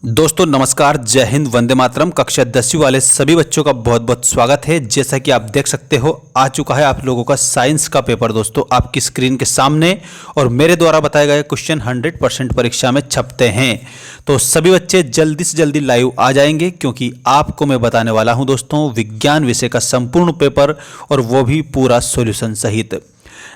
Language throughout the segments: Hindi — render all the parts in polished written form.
दोस्तों नमस्कार, जय हिंद, वंदे मातरम। कक्षा 10वीं वाले सभी बच्चों का बहुत बहुत स्वागत है। जैसा कि आप देख सकते हो, आ चुका है आप लोगों का साइंस का पेपर दोस्तों आपकी स्क्रीन के सामने, और मेरे द्वारा बताए गए क्वेश्चन 100% परीक्षा में छपते हैं। तो सभी बच्चे जल्दी से जल्दी लाइव आ जाएंगे, क्योंकि आपको मैं बताने वाला हूं दोस्तों विज्ञान विषय का संपूर्ण पेपर, और वो भी पूरा सॉल्यूशन सहित।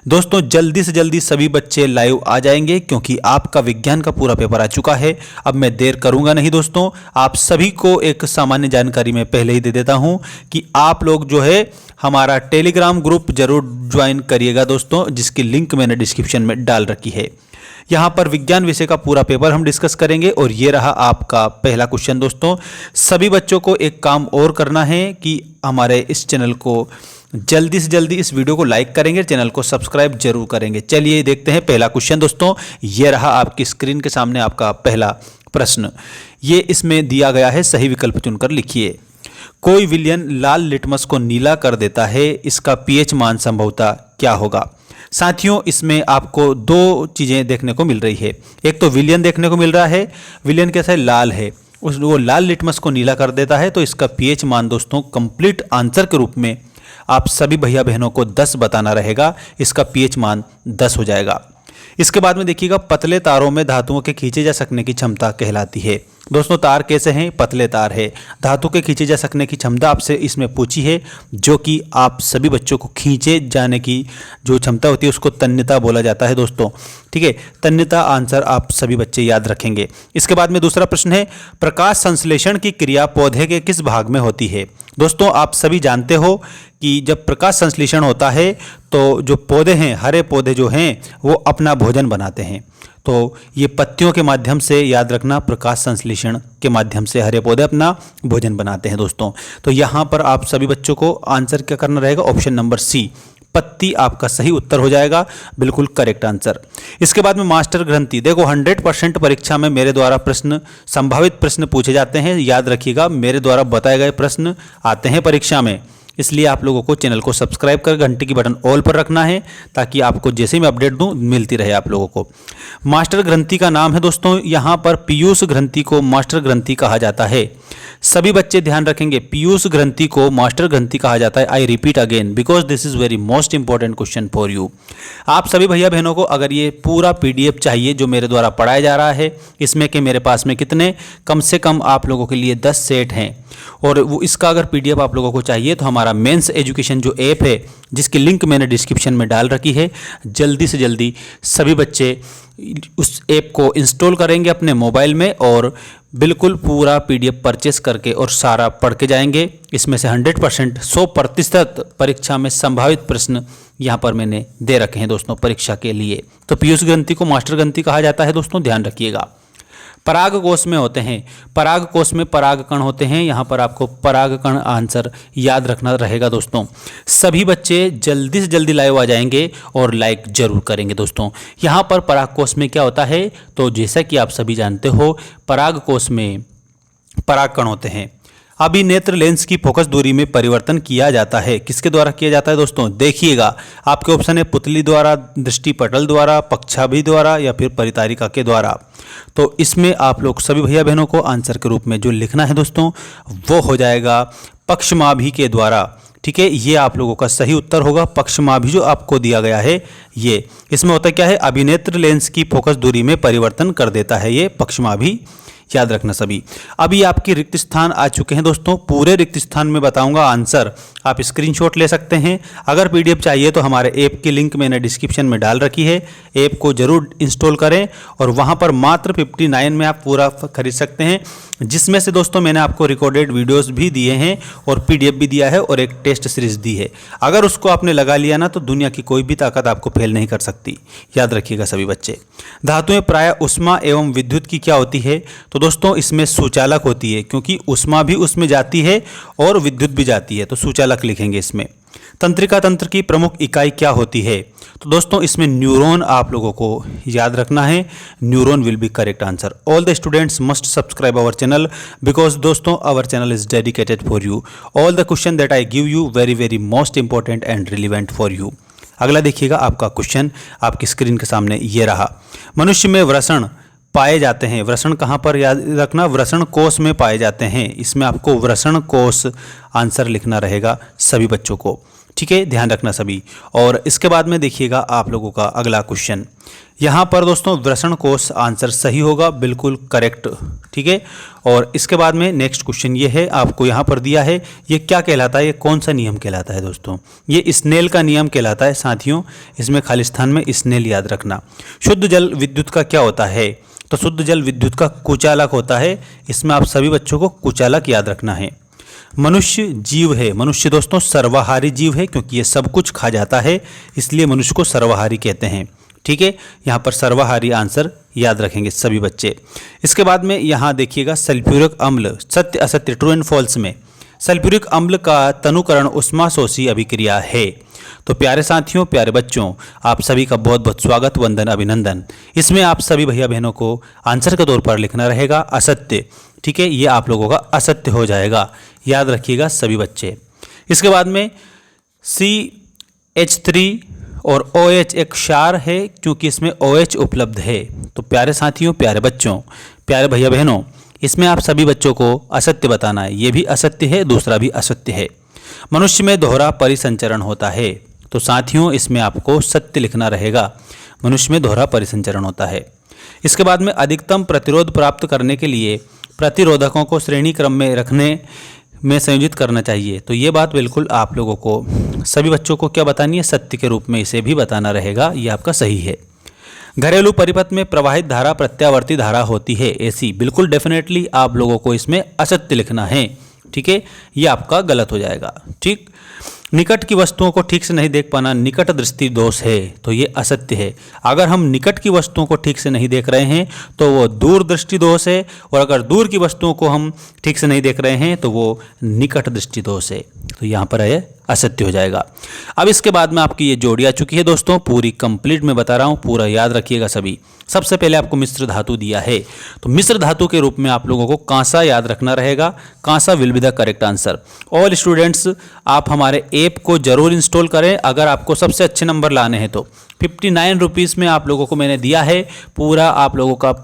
दोस्तों जल्दी से जल्दी सभी बच्चे लाइव आ जाएंगे, क्योंकि आपका विज्ञान का पूरा पेपर आ चुका है। अब मैं देर करूंगा नहीं दोस्तों, आप सभी को एक सामान्य जानकारी मैं पहले ही दे देता हूं कि आप लोग जो है हमारा टेलीग्राम ग्रुप जरूर ज्वाइन करिएगा दोस्तों, जिसकी लिंक मैंने डिस्क्रिप्शन में डाल रखी है। यहाँ पर विज्ञान विषय का पूरा पेपर हम डिस्कस करेंगे, और ये रहा आपका पहला क्वेश्चन दोस्तों। सभी बच्चों को एक काम और करना है कि हमारे इस चैनल को जल्दी से जल्दी इस वीडियो को लाइक करेंगे, चैनल को सब्सक्राइब जरूर करेंगे। चलिए देखते हैं पहला क्वेश्चन दोस्तों। ये रहा आपकी स्क्रीन के सामने आपका पहला प्रश्न। ये इसमें दिया गया है, सही विकल्प चुनकर लिखिए। कोई विलयन लाल लिटमस को नीला कर देता है, इसका पीएच मान संभवतः क्या होगा? साथियों इसमें आपको दो चीज़ें देखने को मिल रही है। एक तो विलयन देखने को मिल रहा है, विलयन कैसा है, लाल है, वो लाल लिटमस को नीला कर देता है, तो इसका पीएच मान दोस्तों कंप्लीट आंसर के रूप में आप सभी भैया बहनों को 10 बताना रहेगा। इसका पीएच मान 10 हो जाएगा। इसके बाद में देखिएगा, पतले तारों में धातुओं के खींचे जा सकने की क्षमता कहलाती है। दोस्तों तार कैसे हैं? पतले तार है। धातु के खींचे जा सकने की क्षमता आपसे इसमें पूछी है, जो कि आप सभी बच्चों को खींचे जाने की जो क्षमता होती है उसको तन्यता बोला जाता है दोस्तों। ठीक है, तन्यता आंसर आप सभी बच्चे याद रखेंगे। इसके बाद में दूसरा प्रश्न है, प्रकाश संश्लेषण की क्रिया पौधे के किस भाग में होती है? दोस्तों आप सभी जानते हो कि जब प्रकाश संश्लेषण होता है तो जो पौधे हैं, हरे पौधे जो हैं, वो अपना भोजन बनाते हैं। तो ये पत्तियों के माध्यम से, याद रखना, प्रकाश संश्लेषण के माध्यम से हरे पौधे अपना भोजन बनाते हैं दोस्तों। तो यहाँ पर आप सभी बच्चों को आंसर क्या करना रहेगा? ऑप्शन नंबर सी, पत्ती आपका सही उत्तर हो जाएगा, बिल्कुल करेक्ट आंसर। इसके बाद में मास्टर ग्रंथि। देखो 100% परीक्षा में मेरे द्वारा प्रश्न, संभावित प्रश्न पूछे जाते हैं। याद रखिएगा, मेरे द्वारा बताए गए प्रश्न आते हैं परीक्षा में, इसलिए आप लोगों को चैनल को सब्सक्राइब कर घंटी की बटन ऑल पर रखना है, ताकि आपको जैसे मैं अपडेट दूं मिलती रहे आप लोगों को। मास्टर ग्रंथि का नाम है दोस्तों, यहाँ पर पीयूष ग्रंथि को मास्टर ग्रंथि कहा जाता है। सभी बच्चे ध्यान रखेंगे, पीयूष ग्रंथि को मास्टर ग्रंथि कहा जाता है। I repeat again, because this is very most important question for you. आप सभी भैया बहनों को अगर ये पूरा पीडीएफ चाहिए जो मेरे द्वारा पढ़ाया जा रहा है, इसमें कि मेरे पास में कितने, कम से कम आप लोगों के लिए 10 सेट हैं, और वो इसका अगर पीडीएफ आप लोगों को चाहिए तो हमारा मेंस एजुकेशन जो ऐप है, जिसकी लिंक मैंने डिस्क्रिप्शन में डाल रखी है, जल्दी से जल्दी सभी बच्चे उस ऐप को इंस्टॉल करेंगे अपने मोबाइल में, और बिल्कुल पूरा पीडीएफ परचेस करके और सारा पढ़ के जाएंगे। इसमें से 100% 100% परीक्षा में संभावित प्रश्न यहाँ पर मैंने दे रखे हैं दोस्तों परीक्षा के लिए। तो पीयूष ग्रंथि को मास्टर ग्रंथि कहा जाता है दोस्तों, ध्यान रखिएगा। पराग कोश में होते हैं, पराग कोश में पराग कण होते हैं। यहाँ पर आपको पराग कण आंसर याद रखना रहेगा दोस्तों। सभी बच्चे जल्दी से जल्दी लाइव आ जाएंगे और लाइक जरूर करेंगे दोस्तों। यहाँ पर पराग कोश में क्या होता है? तो जैसा कि आप सभी जानते हो, पराग कोश में पराग कण होते हैं। अभिनेत्र लेंस की फोकस दूरी में परिवर्तन किया जाता है, किसके द्वारा किया जाता है दोस्तों? देखिएगा, आपके ऑप्शन है पुतली द्वारा, दृष्टिपटल द्वारा, पक्षाभि द्वारा, या फिर परितारिका के द्वारा। तो इसमें आप लोग सभी भैया बहनों को आंसर के रूप में जो लिखना है दोस्तों, वो हो जाएगा पक्षमाभि के द्वारा। ठीक है, ये आप लोगों का सही उत्तर होगा। पक्षमाभि जो आपको दिया गया है, ये इसमें होता क्या है? अभिनेत्र लेंस की फोकस दूरी में परिवर्तन कर देता है, ये पक्षमाभि, याद रखना सभी। अभी आपके रिक्त स्थान आ चुके हैं दोस्तों, पूरे रिक्त स्थान में बताऊंगा आंसर, आप स्क्रीनशॉट ले सकते हैं। अगर पीडीएफ चाहिए तो हमारे ऐप की लिंक मैंने डिस्क्रिप्शन में डाल रखी है, ऐप को जरूर इंस्टॉल करें, और वहां पर मात्र 59 में आप पूरा खरीद सकते हैं, जिसमें से दोस्तों मैंने आपको रिकॉर्डेड वीडियोस भी दिए हैं, और पीडीएफ भी दिया है, और एक टेस्ट सीरीज दी है। अगर उसको आपने लगा लिया ना, तो दुनिया की कोई भी ताकत आपको फेल नहीं कर सकती, याद रखिएगा सभी बच्चे। धातुएं प्राय उष्मा एवं विद्युत की क्या होती है? तो दोस्तों इसमें सुचालक होती है, क्योंकि उष्मा भी उसमें जाती है और विद्युत भी जाती है, तो सुचालक लिखेंगे इसमें। तंत्रिका तंत्र की प्रमुख इकाई क्या होती है? तो दोस्तों इसमें न्यूरॉन आप लोगों को याद रखना है, neuron will be correct answer. All the students must subscribe our channel, because दोस्तों our channel is dedicated for you. All the question that I give you very very most important and relevant for you. अगला देखिएगा, आपका क्वेश्चन आपकी स्क्रीन के सामने ये रहा। मनुष्य में वृषण पाए जाते हैं। वृषण कहाँ पर याद रखना, वृषण कोश में पाए जाते हैं। इसमें आपको वृषण कोश आंसर लिखना रहेगा सभी बच्चों को, ठीक है, ध्यान रखना सभी। और इसके बाद में देखिएगा आप लोगों का अगला क्वेश्चन, यहाँ पर दोस्तों वृषण कोश आंसर सही होगा, बिल्कुल करेक्ट, ठीक है। और इसके बाद में नेक्स्ट क्वेश्चन ये है, आपको यहाँ पर दिया है, ये क्या कहलाता है, ये कौन सा नियम कहलाता है दोस्तों, ये स्नेल का नियम कहलाता है साथियों। इसमें खाली स्थान में स्नेल याद रखना। शुद्ध जल विद्युत का क्या होता है, तो शुद्ध जल विद्युत का कुचालक होता है। इसमें आप सभी बच्चों को कुचालक याद रखना है। मनुष्य जीव है, मनुष्य दोस्तों सर्वाहारी जीव है, क्योंकि ये सब कुछ खा जाता है, इसलिए मनुष्य को सर्वाहारी कहते हैं, ठीक है। यहाँ पर सर्वाहारी आंसर याद रखेंगे सभी बच्चे। इसके बाद में यहाँ देखिएगा सल्फ्यूरिक अम्ल, सत्य असत्य, ट्रू एंड फॉल्स में सल्फ्यूरिक अम्ल का तनुकरण उष्माशोषी अभिक्रिया है। तो प्यारे साथियों, प्यारे बच्चों, आप सभी का बहुत बहुत स्वागत, वंदन, अभिनंदन। इसमें आप सभी भैया बहनों को आंसर के तौर पर लिखना रहेगा असत्य, ठीक है, ये आप लोगों का असत्य हो जाएगा, याद रखिएगा सभी बच्चे। इसके बाद में CH3 और OH एक क्षार है, क्योंकि इसमें OH उपलब्ध है। तो प्यारे साथियों, प्यारे बच्चों, प्यारे भैया बहनों, इसमें आप सभी बच्चों को असत्य बताना है। ये भी असत्य है, दूसरा भी असत्य है। मनुष्य में दोहरा परिसंचरण होता है, तो साथियों इसमें आपको सत्य लिखना रहेगा, मनुष्य में दोहरा परिसंचरण होता है। इसके बाद में अधिकतम प्रतिरोध प्राप्त करने के लिए प्रतिरोधकों को श्रेणी क्रम में रखने में संयोजित करना चाहिए। तो ये बात बिल्कुल आप लोगों को सभी बच्चों को क्या बतानी है, सत्य के रूप में इसे भी बताना रहेगा, ये आपका सही है। घरेलू परिपथ में प्रवाहित धारा प्रत्यावर्ती धारा होती है, ऐसी बिल्कुल डेफिनेटली आप लोगों को इसमें असत्य लिखना है, ठीक है, ये आपका गलत हो जाएगा, ठीक। निकट की वस्तुओं को ठीक से नहीं देख पाना निकट दृष्टि दोष है, तो ये असत्य है। अगर हम निकट की वस्तुओं को ठीक से नहीं देख रहे हैं तो वो दूर दृष्टि दोष है, और अगर दूर की वस्तुओं को हम ठीक से नहीं देख रहे हैं तो वो निकट दृष्टि दोष है। तो यहाँ पर है असत्य हो जाएगा। अब इसके बाद में आपकी ये जोड़ी आ चुकी है दोस्तों, पूरी कंप्लीट में बता रहा हूँ, पूरा याद रखिएगा सभी। सबसे पहले आपको मिश्र धातु दिया है, तो मिश्र धातु के रूप में आप लोगों को कांसा याद रखना रहेगा। कांसा will be the correct answer. All students, आप हमारे ऐप को जरूर इंस्टॉल करें अगर आपको सबसे अच्छे नंबर लाने हैं तो। 59 रुपीज़ में आप लोगों को मैंने दिया है पूरा आप लोगों का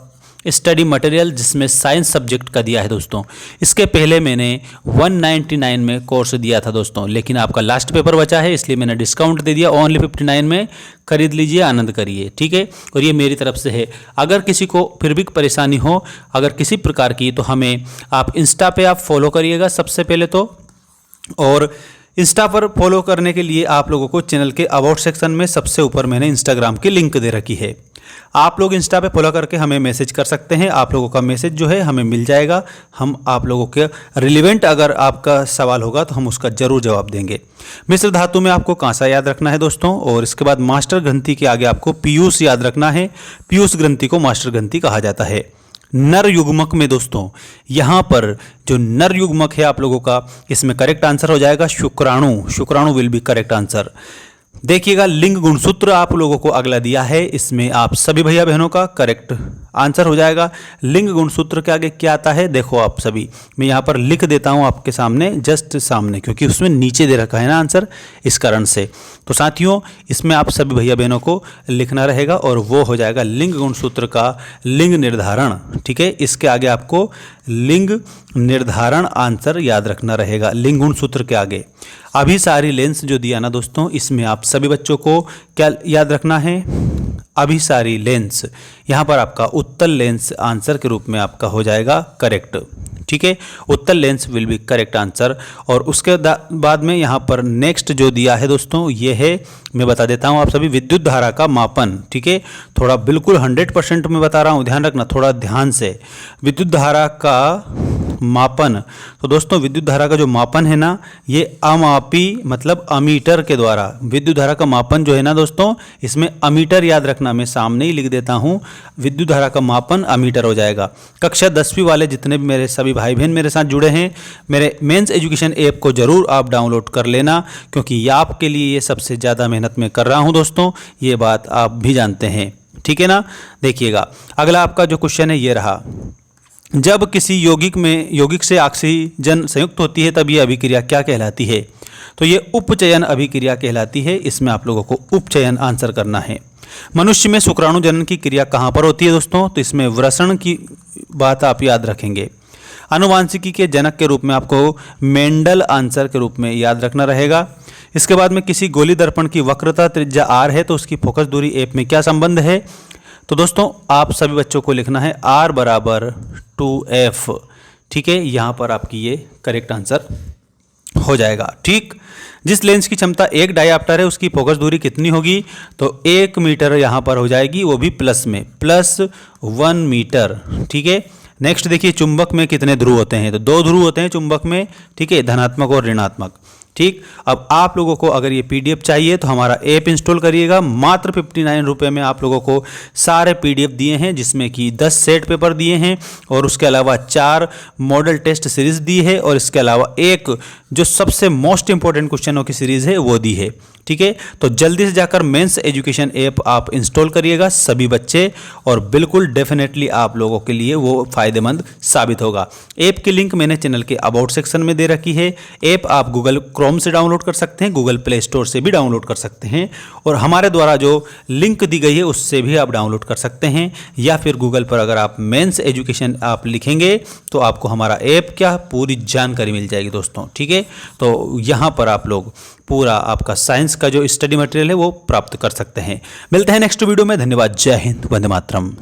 स्टडी मटेरियल, जिसमें साइंस सब्जेक्ट का दिया है दोस्तों। इसके पहले मैंने 199 में कोर्स दिया था दोस्तों, लेकिन आपका लास्ट पेपर बचा है इसलिए मैंने डिस्काउंट दे दिया। ओनली 59 में खरीद लीजिए, आनंद करिए, ठीक है। और ये मेरी तरफ से है। अगर किसी को फिर भी परेशानी हो अगर किसी प्रकार की, तो हमें आप इंस्टा पे आप फॉलो करिएगा सबसे पहले तो। और इंस्टा पर फॉलो करने के लिए आप लोगों को चैनल के अबाउट सेक्शन में सबसे ऊपर मैंने इंस्टाग्राम की लिंक दे रखी है। आप लोग इंस्टा पे फॉलो करके हमें मैसेज कर सकते हैं। आप लोगों का मैसेज जो है हमें मिल जाएगा। हम आप लोगों के रिलेवेंट अगर आपका सवाल होगा तो हम उसका जरूर जवाब देंगे। मिश्र धातु में आपको कांसा याद रखना है दोस्तों। और इसके बाद मास्टर ग्रंथि के आगे आपको पीयूष याद रखना है। पीयूष ग्रंथि को मास्टर ग्रंथि कहा जाता है। नर युग्मक में दोस्तों यहाँ पर जो नर युग्मक है आप लोगों का, इसमें करेक्ट आंसर हो जाएगा शुक्राणु। शुक्राणु विल बी करेक्ट आंसर। देखिएगा लिंग गुणसूत्र आप लोगों को अगला दिया है, इसमें आप सभी भैया बहनों का करेक्ट आंसर हो जाएगा। लिंग गुणसूत्र के आगे क्या आता है देखो आप सभी, मैं यहाँ पर लिख देता हूँ आपके सामने, जस्ट सामने, क्योंकि उसमें नीचे दे रखा है ना आंसर, इस कारण से। तो साथियों इसमें आप सभी भैया बहनों को लिखना रहेगा और वो हो जाएगा लिंग गुणसूत्र का लिंग निर्धारण, ठीक है। इसके आगे आपको लिंग निर्धारण आंसर याद रखना रहेगा लिंग गुणसूत्र के आगे। अभिसारी लेंस जो दिया ना दोस्तों, इसमें आप सभी बच्चों को क्या याद रखना है, अभिसारी लेंस। यहाँ पर आपका उत्तल लेंस आंसर के रूप में आपका हो जाएगा करेक्ट, ठीक है। उत्तल lens will be correct answer. और उसके बाद में यहाँ पर नेक्स्ट जो दिया है दोस्तों, ये है, मैं बता देता हूँ आप सभी, विद्युत धारा का मापन, ठीक है। थोड़ा बिल्कुल 100% में बता रहा हूँ, ध्यान रखना थोड़ा ध्यान से। विद्युत धारा का मापन, तो दोस्तों विद्युत धारा का जो मापन है ना, ये अमापी मतलब अमीटर के द्वारा। विद्युत धारा का मापन जो है ना दोस्तों, इसमें अमीटर याद रखना, मैं सामने ही लिख देता हूँ। विद्युत धारा का मापन अमीटर हो जाएगा। कक्षा 10वीं वाले जितने भी मेरे सभी भाई बहन मेरे साथ जुड़े हैं, मेरे मेंस एजुकेशन ऐप को जरूर आप डाउनलोड कर लेना, क्योंकि ये आपके लिए ये सबसे ज़्यादा मेहनत में कर रहा हूँ दोस्तों, ये बात आप भी जानते हैं, ठीक है ना। देखिएगा अगला आपका जो क्वेश्चन है ये रहा, जब किसी यौगिक से ऑक्सीजन संयुक्त होती है तब यह अभिक्रिया क्या कहलाती है। तो ये उपचयन अभिक्रिया कहलाती है। इसमें आप लोगों को उपचयन आंसर करना है। मनुष्य में शुक्राणु जनन की क्रिया कहाँ पर होती है दोस्तों? तो इसमें वृषण की बात आप याद रखेंगे। आनुवांशिकी के जनक के रूप में आपको मेंडल आंसर के रूप में याद रखना रहेगा। इसके बाद में किसी गोली दर्पण की वक्रता त्रिज्या r है तो उसकी फोकस दूरी f में क्या संबंध है? तो दोस्तों आप सभी बच्चों को लिखना है r बराबर 2f। ठीक है, यहाँ पर आपकी ये करेक्ट आंसर हो जाएगा। ठीक, जिस लेंस की क्षमता 1 डायऑप्टर है उसकी फोकस दूरी कितनी होगी? तो 1 मीटर यहाँ पर हो जाएगी, वो भी प्लस में, +1 मीटर। ठीक है, नेक्स्ट देखिए चुंबक में कितने ध्रुव होते हैं? तो 2 ध्रुव होते हैं चुंबक में। ठीक है, धनात्मक और ऋणात्मक। ठीक, अब आप लोगों को अगर ये पीडीएफ चाहिए तो हमारा ऐप इंस्टॉल करिएगा। मात्र 59 रुपये में आप लोगों को सारे पीडीएफ दिए हैं, जिसमें कि 10 सेट पेपर दिए हैं और उसके अलावा 4 मॉडल टेस्ट सीरीज दी है और इसके अलावा एक जो सबसे मोस्ट इंपॉर्टेंट क्वेश्चनों की सीरीज है वो दी है। ठीक है, तो जल्दी से जाकर मेंस एजुकेशन ऐप आप इंस्टॉल करिएगा सभी बच्चे, और बिल्कुल डेफिनेटली आप लोगों के लिए वो फायदेमंद साबित होगा। ऐप की लिंक मैंने चैनल के अबाउट सेक्शन में दे रखी है। ऐप आप गूगल क्रोम से डाउनलोड कर सकते हैं, गूगल प्ले स्टोर से भी डाउनलोड कर सकते हैं, और हमारे द्वारा जो लिंक दी गई है उससे भी आप डाउनलोड कर सकते हैं, या फिर गूगल पर अगर आप मेंस एजुकेशन आप लिखेंगे तो आपको हमारा ऐप क्या पूरी जानकारी मिल जाएगी दोस्तों। ठीक है, तो यहाँ पर आप लोग पूरा आपका साइंस का जो स्टडी मटेरियल है वो प्राप्त कर सकते हैं। मिलते हैं नेक्स्ट वीडियो में। धन्यवाद। जय हिंद, वंदे मातरम।